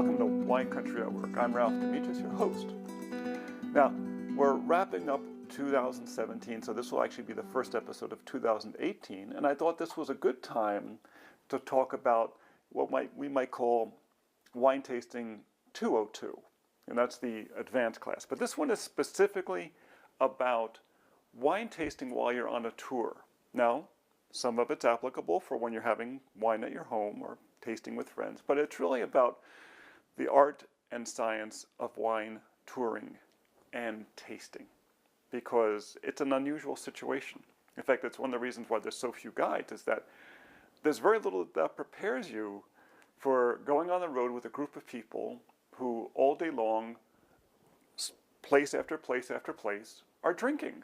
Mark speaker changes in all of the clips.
Speaker 1: Welcome to Wine Country at Work. I'm Ralph DeAmicis, your host. Now, we're wrapping up 2017, so this will actually be the first episode of 2018, and I thought this was a good time to talk about what we might call Wine Tasting 202, and that's the advanced class. But this one is specifically about wine tasting while you're on a tour. Now, some of it's applicable for when you're having wine at your home or tasting with friends, but it's really about the art and science of wine touring and tasting, because it's an unusual situation. In fact, it's one of the reasons why there's so few guides, is that there's very little that prepares you for going on the road with a group of people who all day long, place after place after place, are drinking.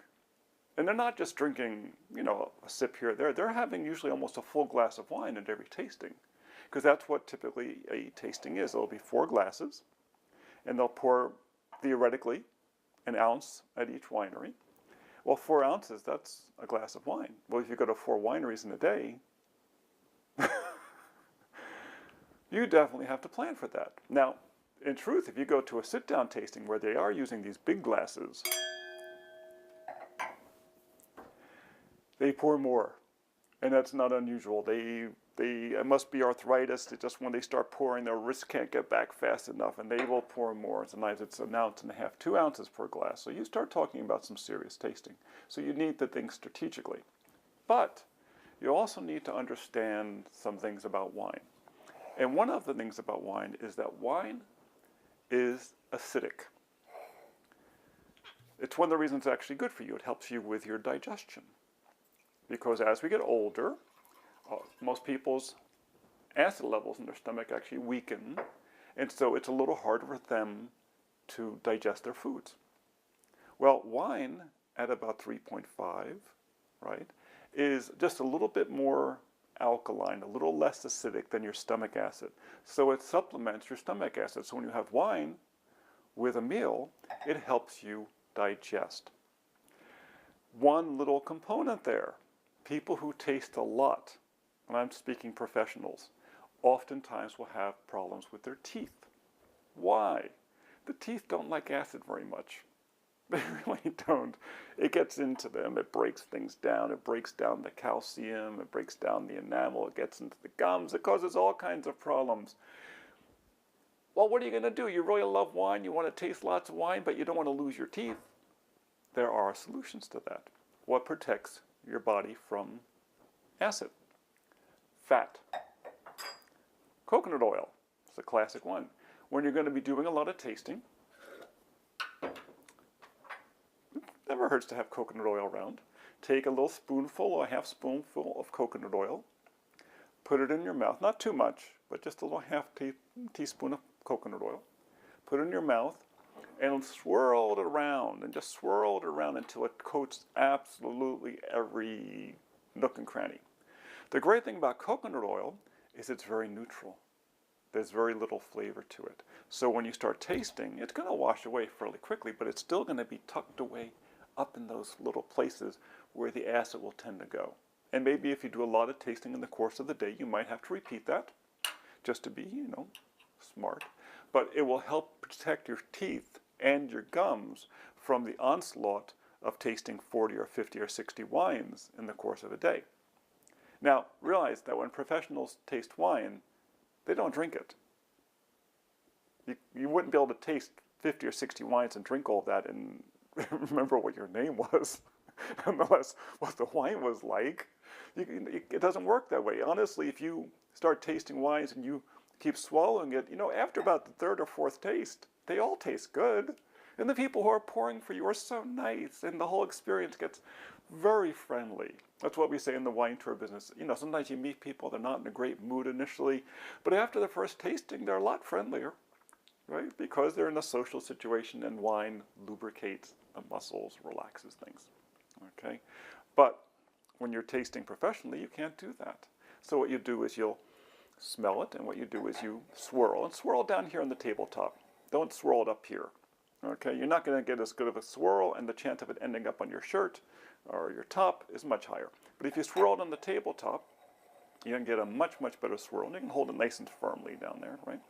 Speaker 1: And they're not just drinking, a sip here or there. They're having usually almost a full glass of wine at every tasting, because that's what typically a tasting is. There'll be 4 glasses, and they'll pour, theoretically, an ounce at each winery. Well, 4 ounces, that's a glass of wine. Well, if you go to 4 wineries in a day, you definitely have to plan for that. Now, in truth, if you go to a sit-down tasting where they are using these big glasses, they pour more, and that's not unusual. It must be arthritis. Just when they start pouring, their wrists can't get back fast enough, and they will pour more. Sometimes it's 1.5 ounces, 2 ounces per glass. So you start talking about some serious tasting. So you need to think strategically. But you also need to understand some things about wine. And one of the things about wine is that wine is acidic. It's one of the reasons it's actually good for you. It helps you with your digestion. Because as we get older, most people's acid levels in their stomach actually weaken, and so it's a little harder for them to digest their foods. Well, wine at about 3.5, right, is just a little bit more alkaline, a little less acidic than your stomach acid. So it supplements your stomach acid. So when you have wine with a meal, it helps you digest. One little component there. People who taste a lot, and I'm speaking professionals, oftentimes will have problems with their teeth. Why? The teeth don't like acid very much. They really don't. It gets into them, it breaks things down, it breaks down the calcium, it breaks down the enamel, it gets into the gums, it causes all kinds of problems. Well, what are you going to do? You really love wine, you want to taste lots of wine, but you don't want to lose your teeth. There are solutions to that. What protects your body from acid? Fat. Coconut oil is a classic one. When you're going to be doing a lot of tasting, it never hurts to have coconut oil around. Take a little spoonful or a half spoonful of coconut oil, put it in your mouth, not too much, but just a little half teaspoon of coconut oil. Put it in your mouth and swirl it around, and just swirl it around until it coats absolutely every nook and cranny. The great thing about coconut oil is it's very neutral. There's very little flavor to it. So when you start tasting, it's going to wash away fairly quickly, but it's still going to be tucked away up in those little places where the acid will tend to go. And maybe if you do a lot of tasting in the course of the day, you might have to repeat that just to be, smart. But it will help protect your teeth and your gums from the onslaught of tasting 40 or 50 or 60 wines in the course of a day. Now, realize that when professionals taste wine, they don't drink it. You wouldn't be able to taste 50 or 60 wines and drink all that and remember what your name was, nonetheless what the wine was like. It doesn't work that way. Honestly, if you start tasting wines and you keep swallowing it, after about the 3rd or 4th taste, they all taste good. And the people who are pouring for you are so nice, and the whole experience gets very friendly. That's what we say in the wine tour business. Sometimes you meet people, they're not in a great mood initially, but after the first tasting, they're a lot friendlier, right? Because they're in a social situation, and wine lubricates the muscles, relaxes things, okay? But when you're tasting professionally, you can't do that. So what you do is you'll smell it, and what you do is you swirl. And swirl down here on the tabletop. Don't swirl it up here. Okay, you're not going to get as good of a swirl, and the chance of it ending up on your shirt or your top is much higher. But if you swirl it on the tabletop, you can get a much, much better swirl, and you can hold it nice and firmly down there, right?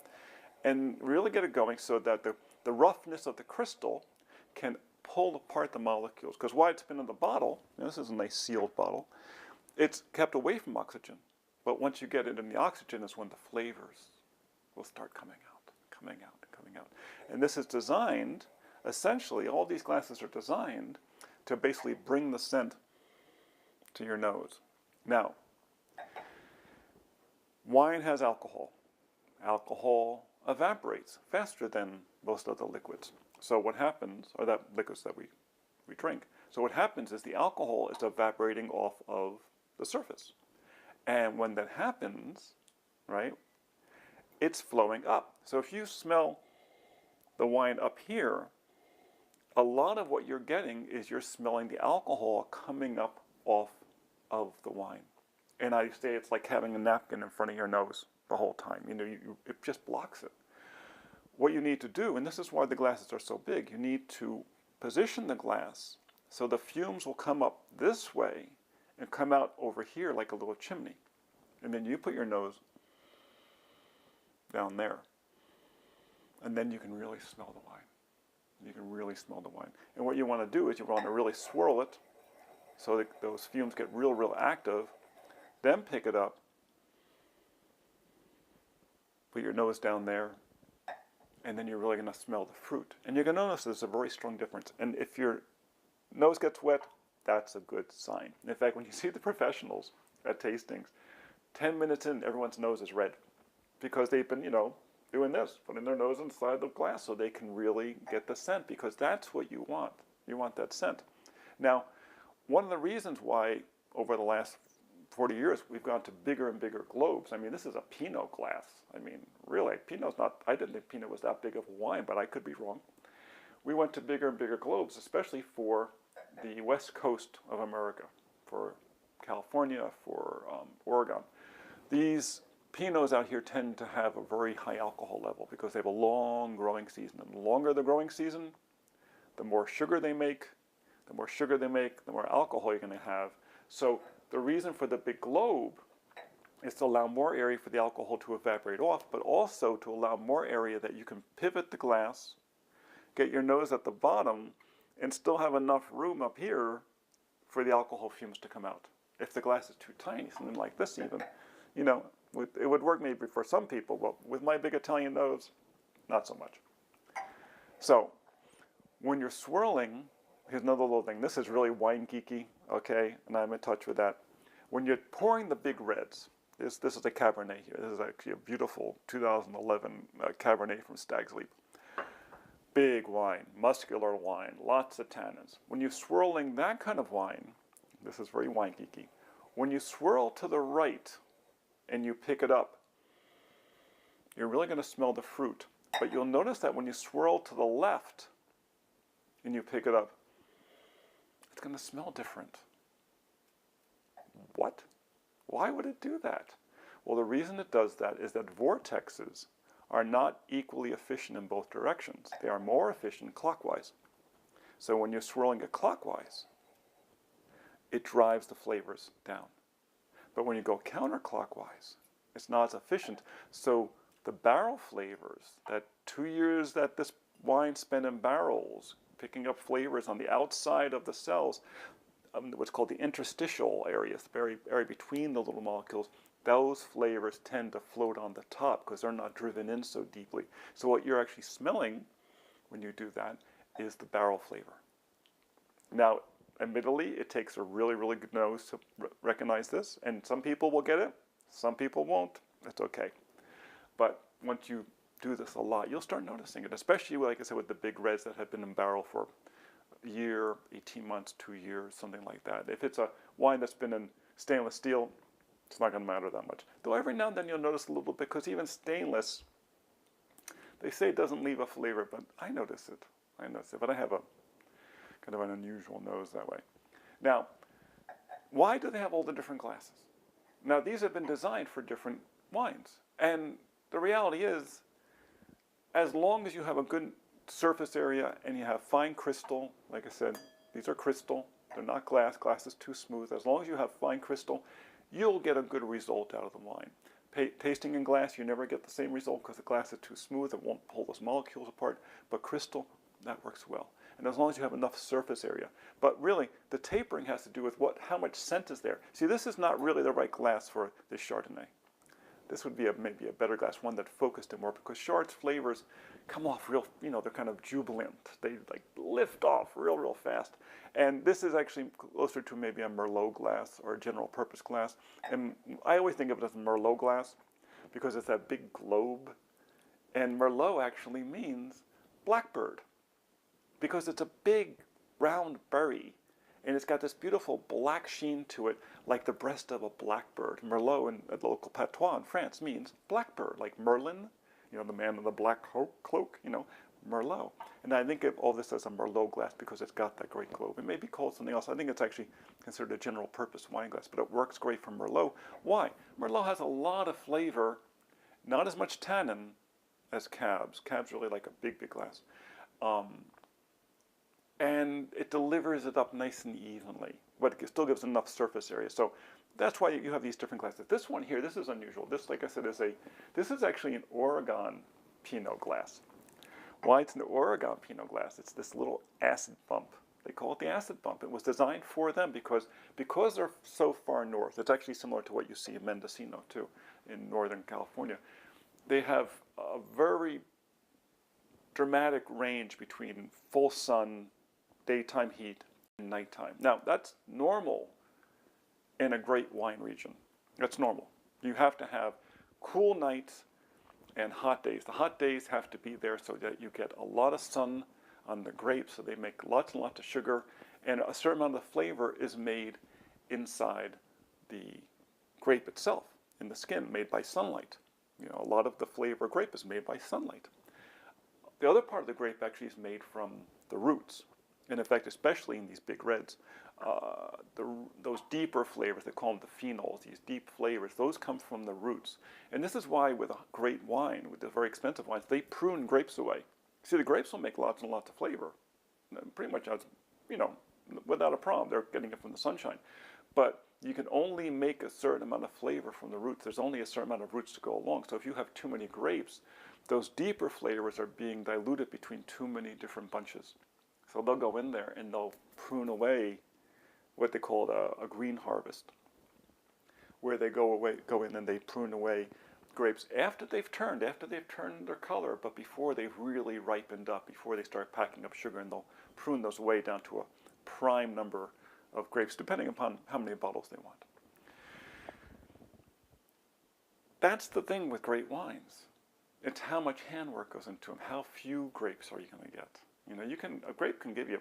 Speaker 1: and really get it going so that the roughness of the crystal can pull apart the molecules. Because while it's been in the bottle, this is a nice sealed bottle, it's kept away from oxygen. But once you get it in the oxygen is when the flavors will start coming out, coming out, coming out. And this is designed, essentially, all these glasses are designed to basically bring the scent to your nose. Now, wine has alcohol. Alcohol evaporates faster than most other liquids. So what happens, or that liquids that we drink, so what happens is the alcohol is evaporating off of the surface. And when that happens, right, it's flowing up. So if you smell the wine up here, a lot of what you're getting is you're smelling the alcohol coming up off of the wine. And I say it's like having a napkin in front of your nose the whole time. You know, it just blocks it. What you need to do, and this is why the glasses are so big, you need to position the glass so the fumes will come up this way and come out over here like a little chimney. And then you put your nose down there. And then you can really smell the wine. You can really smell the wine. And what you want to do is you want to really swirl it so that those fumes get real active. Then pick it up, put your nose down there, and then you're really going to smell the fruit. And you're going to notice there's a very strong difference. And if your nose gets wet, that's a good sign. In fact, when you see the professionals at tastings, 10 minutes in, everyone's nose is red because they've been, doing this, putting their nose inside the glass so they can really get the scent, because that's what you want. You want that scent. Now, one of the reasons why over the last 40 years we've gone to bigger and bigger globes. I mean, this is a Pinot glass. I mean, really, Pinot's not, I didn't think Pinot was that big of a wine, but I could be wrong. We went to bigger and bigger globes, especially for the west coast of America, for California, for Oregon. These Pinots out here tend to have a very high alcohol level because they have a long growing season. And the longer the growing season, the more sugar they make. The more sugar they make, the more alcohol you're going to have. So the reason for the big globe is to allow more area for the alcohol to evaporate off, but also to allow more area that you can pivot the glass, get your nose at the bottom, and still have enough room up here for the alcohol fumes to come out. If the glass is too tiny, something like this even, it would work maybe for some people, but with my big Italian nose, not so much. So when you're swirling, here's another little thing. This is really wine geeky, okay, and I'm in touch with that. When you're pouring the big reds, this is a Cabernet here. This is actually a beautiful 2011 Cabernet from Stag's Leap. Big wine, muscular wine, lots of tannins. When you're swirling that kind of wine, this is very wine geeky. When you swirl to the right and you pick it up, you're really going to smell the fruit. But you'll notice that when you swirl to the left and you pick it up, it's going to smell different. What? Why would it do that? Well, the reason it does that is that vortexes are not equally efficient in both directions. They are more efficient clockwise. So when you're swirling it clockwise, it drives the flavors down. But when you go counterclockwise, it's not as efficient. So the barrel flavors, that 2 years that this wine spent in barrels, picking up flavors on the outside of the cells, what's called the interstitial areas, the area between the little molecules, those flavors tend to float on the top because they're not driven in so deeply. So what you're actually smelling when you do that is the barrel flavor. Now, admittedly, it takes a really good nose to recognize this, and some people will get it, some people won't. It's okay. But once you do this a lot, you'll start noticing it, especially, like I said, with the big reds that have been in barrel for a year, 18 months, 2 years, something like that. If it's a wine that's been in stainless steel, it's not going to matter that much. Though every now and then you'll notice a little bit, because even stainless, they say it doesn't leave a flavor, but I notice it. But I have a kind of an unusual nose that way. Now, why do they have all the different glasses? Now, these have been designed for different wines. And the reality is, as long as you have a good surface area and you have fine crystal, like I said, these are crystal, they're not glass, glass is too smooth. As long as you have fine crystal, you'll get a good result out of the wine. tasting in glass, you never get the same result because the glass is too smooth. It won't pull those molecules apart. But crystal, that works well. And as long as you have enough surface area. But really, the tapering has to do with how much scent is there. See, this is not really the right glass for this Chardonnay. This would be maybe a better glass, one that focused it more, because Chard's flavors come off real, they're kind of jubilant. They like lift off real fast. And this is actually closer to maybe a Merlot glass or a general purpose glass. And I always think of it as Merlot glass because it's that big globe. And Merlot actually means blackbird because it's a big round berry. And it's got this beautiful black sheen to it, like the breast of a blackbird. Merlot in the local patois in France means blackbird, like Merlin, the man in the black cloak, Merlot. And I think of all this as a Merlot glass because it's got that great globe. It may be called something else. I think it's actually considered a general purpose wine glass, but it works great for Merlot. Why? Merlot has a lot of flavor, not as much tannin as Cab's. Cab's really like a big glass. And it delivers it up nice and evenly, but it still gives enough surface area. So that's why you have these different glasses. This one here, this is unusual. This, like I said, this is actually an Oregon Pinot glass. Why it's an Oregon Pinot glass? It's this little acid bump. They call it the acid bump. It was designed for them because they're so far north. It's actually similar to what you see in Mendocino too, in Northern California. They have a very dramatic range between full sun, daytime heat, and nighttime. Now, that's normal in a great wine region. That's normal. You have to have cool nights and hot days. The hot days have to be there so that you get a lot of sun on the grapes, so they make lots and lots of sugar, and a certain amount of the flavor is made inside the grape itself, in the skin, made by sunlight. A lot of the flavor of grape is made by sunlight. The other part of the grape actually is made from the roots. And in fact, especially in these big reds, those deeper flavors, they call them the phenols, these deep flavors, those come from the roots. And this is why with a great wine, with the very expensive wines, they prune grapes away. See, the grapes will make lots and lots of flavor. Pretty much, without a problem. They're getting it from the sunshine. But you can only make a certain amount of flavor from the roots. There's only a certain amount of roots to go along. So if you have too many grapes, those deeper flavors are being diluted between too many different bunches. So they'll go in there and they'll prune away what they call a green harvest, where they go in and they prune away grapes after they've turned their color, but before they've really ripened up, before they start packing up sugar, and they'll prune those away down to a prime number of grapes, depending upon how many bottles they want. That's the thing with great wines. It's how much handwork goes into them. How few grapes are you going to get? A grape can give you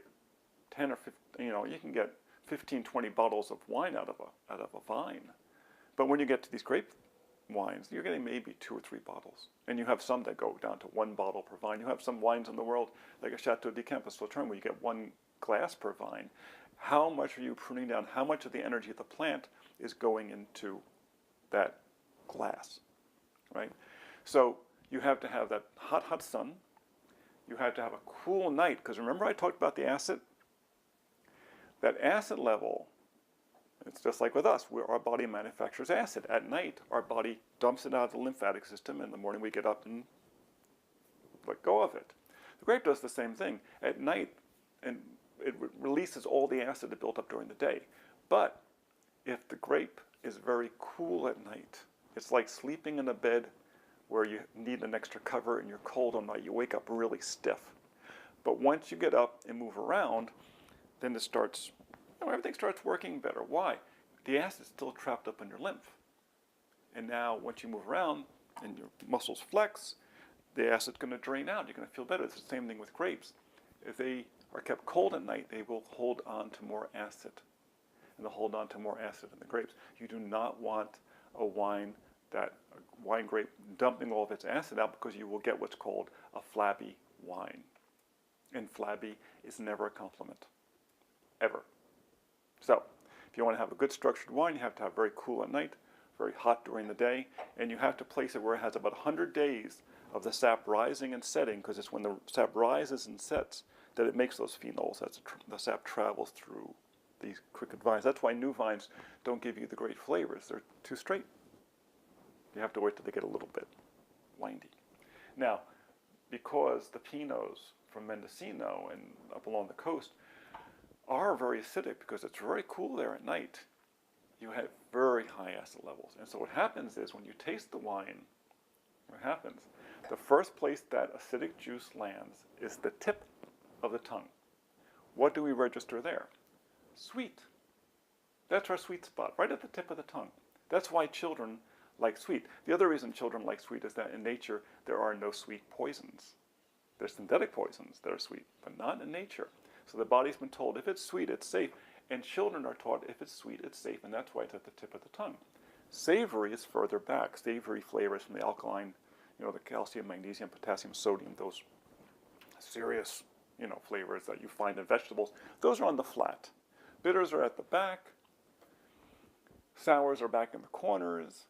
Speaker 1: 10 or 15, you can get 15, 20 bottles of wine out of a vine. But when you get to these grape wines, you're getting maybe 2 or 3 bottles. And you have some that go down to 1 bottle per vine. You have some wines in the world, like a Chateau de Campos-Sauterne, where you get 1 glass per vine. How much are you pruning down? How much of the energy of the plant is going into that glass, right? So you have to have that hot sun. You have to have a cool night, because remember I talked about the acid? That acid level, it's just like with us, where our body manufactures acid. At night, our body dumps it out of the lymphatic system. In the morning, we get up and let go of it. The grape does the same thing. At night, and it releases all the acid that built up during the day. But if the grape is very cool at night, it's like sleeping in a bed where you need an extra cover and you're cold all night. You wake up really stiff. But once you get up and move around, then it starts, everything starts working better. Why? The acid's still trapped up in your lymph. And now once you move around and your muscles flex, the acid's going to drain out. You're going to feel better. It's the same thing with grapes. If they are kept cold at night, they will hold on to more acid. And they'll hold on to more acid in the grapes. You do not want a wine grape dumping all of its acid out, because you will get what's called a flabby wine. And flabby is never a compliment, ever. So, if you want to have a good structured wine, you have to have very cool at night, very hot during the day, and you have to place it where it has about 100 days of the sap rising and setting, because it's when the sap rises and sets that it makes those phenols as the sap travels through these crooked vines. That's why new vines don't give you the great flavors. They're too straight. You have to wait till they get a little bit windy. Now, because the Pinots from Mendocino and up along the coast are very acidic because it's very cool there at night, you have very high acid levels. And so what happens is when you taste the wine, what happens? The first place that acidic juice lands is the tip of the tongue. What do we register there? Sweet. That's our sweet spot, right at the tip of the tongue. That's why children like sweet. The other reason children like sweet is that in nature there are no sweet poisons. There's synthetic poisons that are sweet, but not in nature. So the body's been told if it's sweet, it's safe. And children are taught if it's sweet, it's safe, and that's why it's at the tip of the tongue. Savory is further back. Savory flavors from the alkaline, the calcium, magnesium, potassium, sodium, those serious, flavors that you find in vegetables. Those are on the flat. Bitters are at the back. Sours are back in the corners.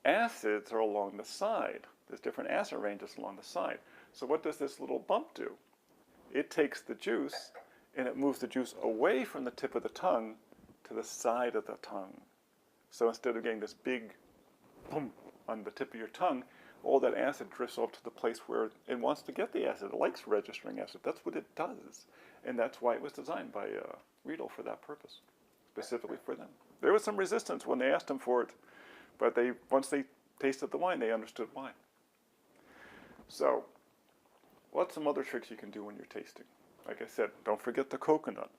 Speaker 1: Acids are along the side. There's different acid ranges along the side. So what does this little bump do? It takes the juice and it moves the juice away from the tip of the tongue to the side of the tongue. So instead of getting this big boom on the tip of your tongue, all that acid drifts off to the place where it wants to get the acid. It likes registering acid. That's what it does. And that's why it was designed by Riedel for that purpose, specifically for them. There was some resistance when they asked them for it, but once they tasted the wine, they understood why. So, what's some other tricks you can do when you're tasting? Like I said, don't forget the coconut.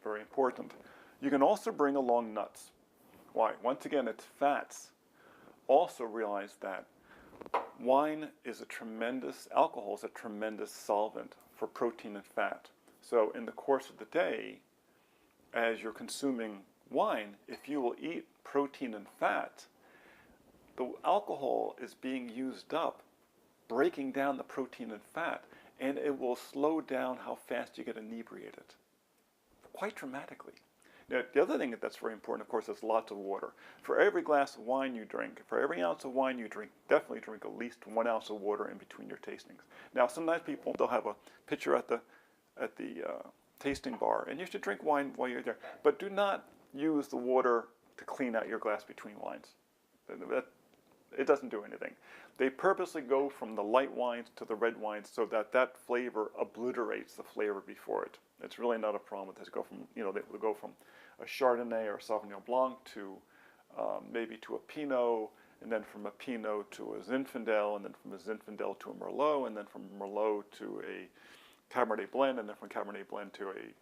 Speaker 1: Very important. You can also bring along nuts. Why? Once again, it's fats. Also realize that alcohol is a tremendous solvent for protein and fat. So in the course of the day, as you're consuming wine, if you will eat protein and fat, the alcohol is being used up, breaking down the protein and fat, and it will slow down how fast you get inebriated, quite dramatically. Now, the other thing that's very important, of course, is lots of water. For every glass of wine you drink, for every ounce of wine you drink, definitely drink at least 1 ounce of water in between your tastings. Now, sometimes they'll have a pitcher at the tasting bar, and you should drink wine while you're there. But do not use the water to clean out your glass between wines. It doesn't do anything. They purposely go from the light wines to the red wines so that flavor obliterates the flavor before it. It's really not a problem. They go from a Chardonnay or a Sauvignon Blanc to maybe to a Pinot, and then from a Pinot to a Zinfandel, and then from a Zinfandel to a Merlot, and then from Merlot to a Cabernet blend, and then from Cabernet blend to a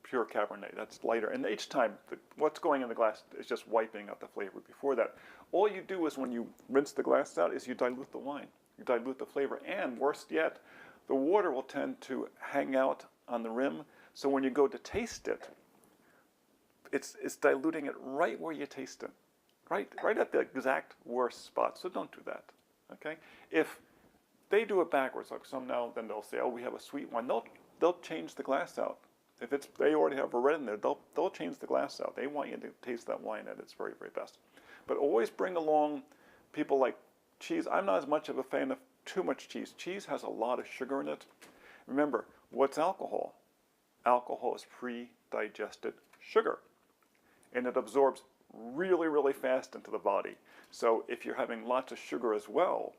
Speaker 1: pure Cabernet. That's lighter. And each time, what's going in the glass is just wiping out the flavor before that. All you do is when you rinse the glass out is you dilute the wine. You dilute the flavor. And worse yet, the water will tend to hang out on the rim. So when you go to taste it, it's diluting it right where you taste it. Right at the exact worst spot. So don't do that. Okay? If they do it backwards, like some now, then they'll say, oh, we have a sweet wine. They'll change the glass out. If they already have a red in there, they'll change the glass out. They want you to taste that wine at its very, very best. But always bring along people like cheese. I'm not as much of a fan of too much cheese. Cheese has a lot of sugar in it. Remember, what's alcohol? Alcohol is pre-digested sugar. And it absorbs really, really fast into the body. So if you're having lots of sugar as well,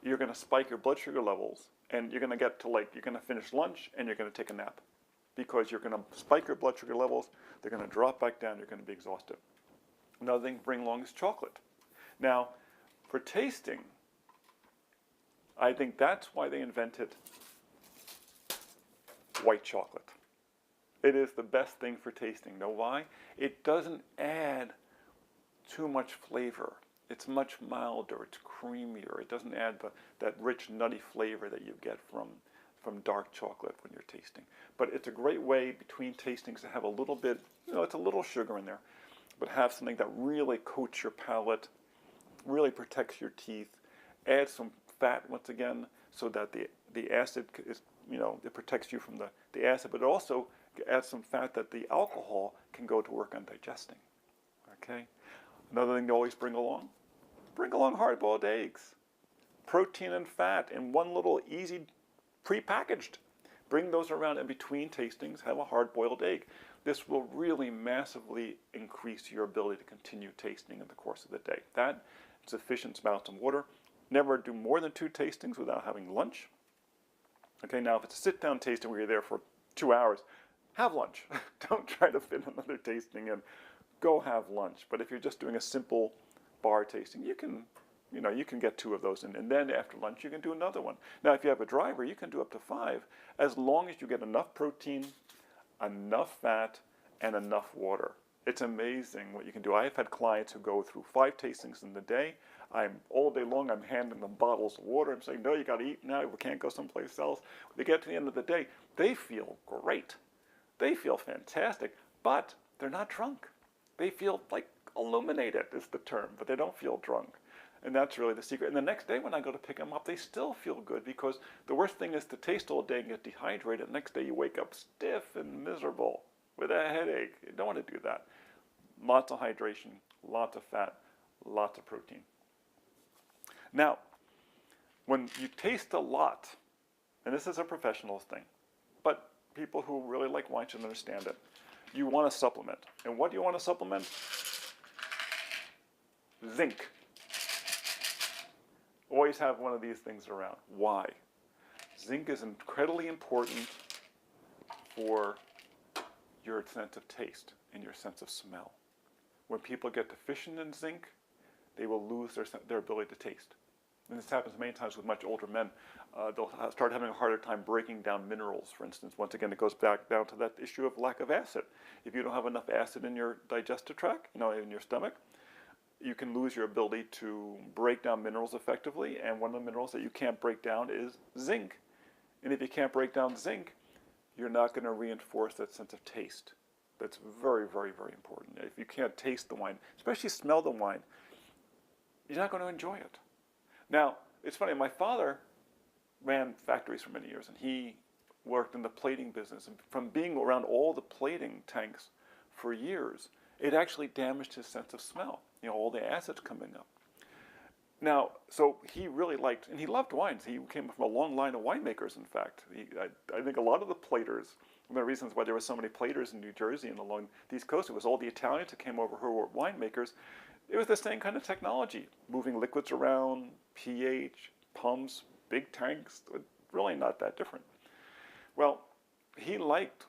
Speaker 1: you're going to spike your blood sugar levels. And you're going to get to you're going to finish lunch and you're going to take a nap. Because you're going to spike your blood sugar levels, they're going to drop back down, you're going to be exhausted. Another thing to bring along is chocolate. Now, for tasting, I think that's why they invented white chocolate. It is the best thing for tasting. Know why? It doesn't add too much flavor. It's much milder, it's creamier. It doesn't add that rich, nutty flavor that you get from dark chocolate when you're tasting. But it's a great way between tastings to have a little bit, it's a little sugar in there, but have something that really coats your palate, really protects your teeth, add some fat once again so that the acid is, it protects you from the acid, but it also adds some fat that the alcohol can go to work on digesting. Okay? Another thing to always bring along hard-boiled eggs. Protein and fat in one little easy pre-packaged. Bring those around in between tastings, have a hard-boiled egg. This will really massively increase your ability to continue tasting in the course of the day. That sufficient amounts of water. Never do more than 2 tastings without having lunch. Okay, now if it's a sit-down tasting where you're there for 2 hours, have lunch. Don't try to fit another tasting in. Go have lunch. But if you're just doing a simple bar tasting, you can get 2 of those in, and then after lunch you can do another one. Now if you have a driver, you can do up to 5, as long as you get enough protein, enough fat, and enough water. It's amazing what you can do. I've had clients who go through 5 tastings in the day. All day long I'm handing them bottles of water. I'm saying, no, you got to eat now. We can't go someplace else. When they get to the end of the day, they feel great. They feel fantastic, but they're not drunk. They feel like illuminated is the term, but they don't feel drunk. And that's really the secret. And the next day when I go to pick them up, they still feel good, because the worst thing is to taste all day and get dehydrated. The next day you wake up stiff and miserable with a headache. You don't want to do that. Lots of hydration, lots of fat, lots of protein. Now, when you taste a lot, and this is a professional thing, but people who really like wine should understand it, you want to supplement. And what do you want to supplement? Zinc. Always have one of these things around. Why? Zinc is incredibly important for your sense of taste and your sense of smell. When people get deficient in zinc, they will lose their ability to taste. And this happens many times with much older men. They'll start having a harder time breaking down minerals, for instance. Once again, it goes back down to that issue of lack of acid. If you don't have enough acid in your digestive tract, in your stomach, you can lose your ability to break down minerals effectively, and one of the minerals that you can't break down is zinc. And if you can't break down zinc, you're not going to reinforce that sense of taste. That's very, very, very important. If you can't taste the wine, especially smell the wine, you're not going to enjoy it. Now, it's funny, my father ran factories for many years, and he worked in the plating business. And from being around all the plating tanks for years, it actually damaged his sense of smell. All the acids coming up. Now, so he really liked, and he loved wines. He came from a long line of winemakers, in fact. I think a lot of the platers, one of the reasons why there were so many platers in New Jersey and along the East Coast, it was all the Italians who came over who were winemakers. It was the same kind of technology, moving liquids around, pH, pumps, big tanks, really not that different. Well, he liked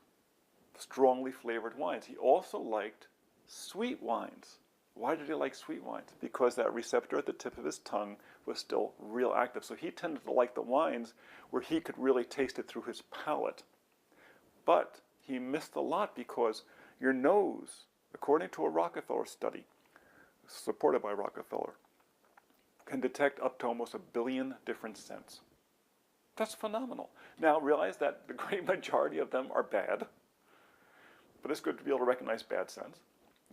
Speaker 1: strongly flavored wines. He also liked sweet wines. Why did he like sweet wines? Because that receptor at the tip of his tongue was still real active. So he tended to like the wines where he could really taste it through his palate. But he missed a lot because your nose, according to a Rockefeller study, supported by Rockefeller, can detect up to almost 1 billion different scents. That's phenomenal. Now realize that the great majority of them are bad, but it's good to be able to recognize bad scents,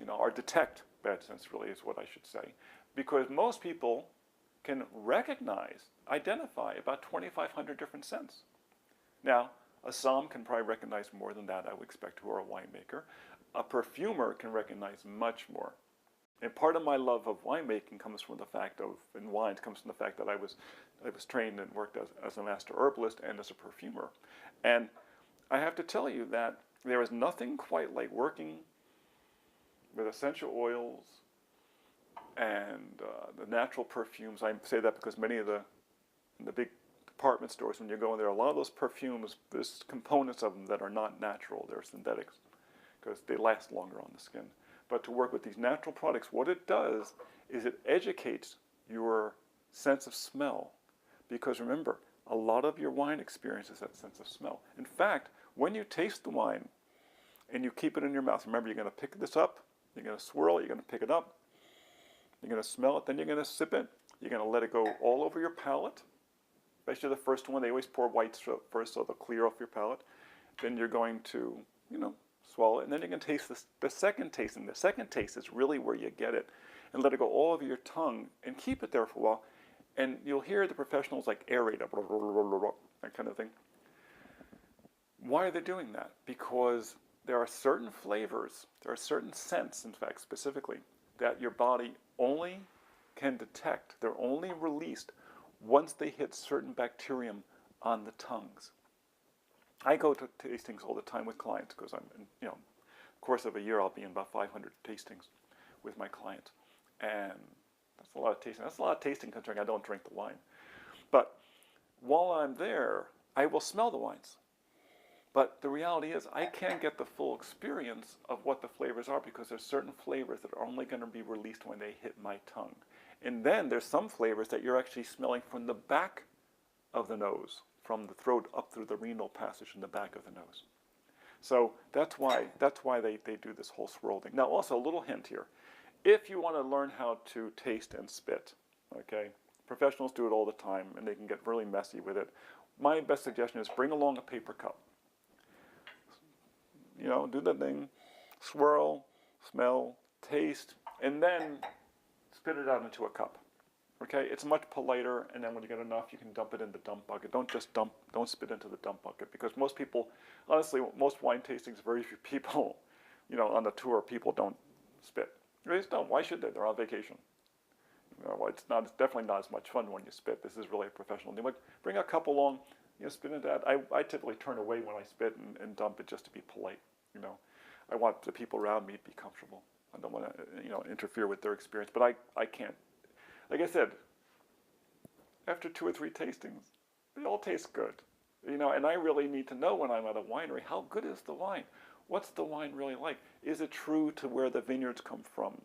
Speaker 1: or detect bad scents, really is what I should say, because most people can identify about 2,500 different scents. Now, a somm can probably recognize more than that, I would expect, who are a winemaker. A perfumer can recognize much more. And part of my love of winemaking comes from the fact that I was trained and worked as a master herbalist and as a perfumer. And I have to tell you that there is nothing quite like working with essential oils and the natural perfumes. I say that because many of the big department stores, when you go in there, a lot of those perfumes, there's components of them that are not natural. They're synthetics because they last longer on the skin. But to work with these natural products, what it does is it educates your sense of smell. Because remember, a lot of your wine experience is that sense of smell. In fact, when you taste the wine and you keep it in your mouth, remember, you're going to pick this up, you're going to swirl it, you're going to pick it up, you're going to smell it, then you're going to sip it, you're going to let it go all over your palate. Especially the first one, they always pour whites first so they'll clear off your palate. Then you're going to, swallow it, and then you're going to taste the second taste. And the second taste is really where you get it. And let it go all over your tongue and keep it there for a while. And you'll hear the professionals like aerate, that kind of thing. Why are they doing that? Because there are certain flavors, there are certain scents, in fact, specifically, that your body only can detect. They're only released once they hit certain bacterium on the tongues. I go to tastings all the time with clients because I'm, the course of a year I'll be in about 500 tastings with my clients. And That's a lot of tasting. That's a lot of tasting considering I don't drink the wine. But while I'm there, I will smell the wines. But the reality is I can't get the full experience of what the flavors are because there's certain flavors that are only going to be released when they hit my tongue. And then there's some flavors that you're actually smelling from the back of the nose, from the throat up through the renal passage in the back of the nose. So that's why they do this whole swirl thing. Now also a little hint here. If you want to learn how to taste and spit, okay, professionals do it all the time and they can get really messy with it. My best suggestion is bring along a paper cup. You know, do the thing, swirl, smell, taste, and then spit it out into a cup. Okay, it's much politer, and then when you get enough, you can dump it in the dump bucket. Don't spit into the dump bucket, because most people, honestly, most wine tastings, very few people, you know, on the tour, people don't spit. They just don't. Why should they? They're on vacation. You know, it's definitely not as much fun when you spit. This is really a professional thing. But bring a cup along, you know, spit into that. I typically turn away when I spit and dump it just to be polite. You know, I want the people around me to be comfortable. I don't want to, you know, interfere with their experience. But I can't. Like I said, after 2 or 3 tastings, they all taste good. You know, and I really need to know when I'm at a winery, how good is the wine? What's the wine really like? Is it true to where the vineyards come from?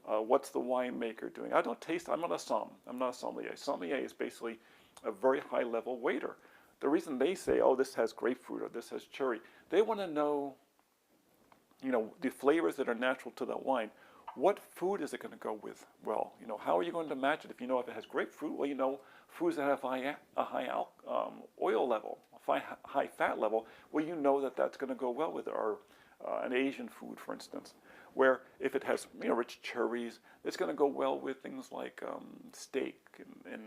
Speaker 1: What's the winemaker doing? I don't taste. I'm not a somm. I'm not a sommelier. Sommelier is basically a very high-level waiter. The reason they say, oh, this has grapefruit or this has cherry, they want to know, you know, the flavors that are natural to that wine. What food is it going to go with? Well, you know, how are you going to match it? If you know if it has grapefruit, well, you know, foods that have a high oil level, a high fat level, well, you know that that's going to go well with it. Or an Asian food, for instance, where if it has, you know, rich cherries, it's going to go well with things like steak and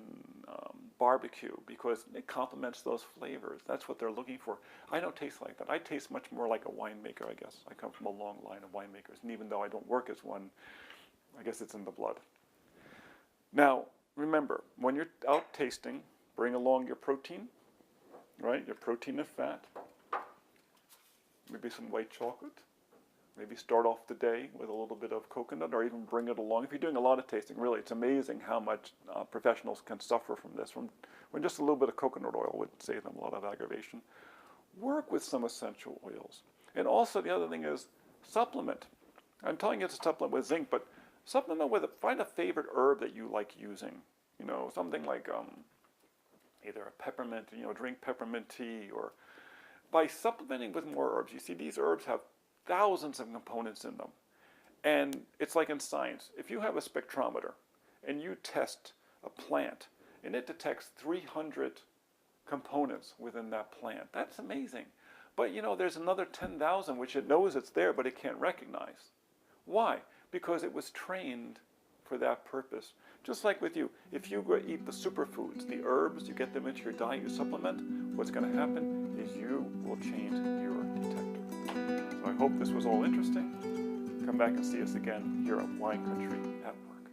Speaker 1: barbecue, because it complements those flavors. That's what they're looking for. I don't taste like that. I taste much more like a winemaker, I guess. I come from a long line of winemakers, and even though I don't work as one, I guess it's in the blood. Now, remember, when you're out tasting, bring along your protein, right? Your protein and fat. Maybe some white chocolate. Maybe start off the day with a little bit of coconut, or even bring it along. If you're doing a lot of tasting, really, it's amazing how much professionals can suffer from this. When just a little bit of coconut oil would save them a lot of aggravation. Work with some essential oils. And also the other thing is supplement. I'm telling you to supplement with zinc, but supplement with find a favorite herb that you like using. You know, something like either a peppermint, you know, drink peppermint tea, or by supplementing with more herbs. You see, these herbs have thousands of components in them. And it's like in science. If you have a spectrometer and you test a plant and it detects 300 components within that plant, that's amazing. But you know, there's another 10,000 which it knows it's there, but it can't recognize. Why? Because it was trained for that purpose. Just like with you, if you go eat the superfoods, the herbs, you get them into your diet, you supplement, what's going to happen is you will change your detector. So I hope this was all interesting. Come back and see us again here at Wine Country at Work.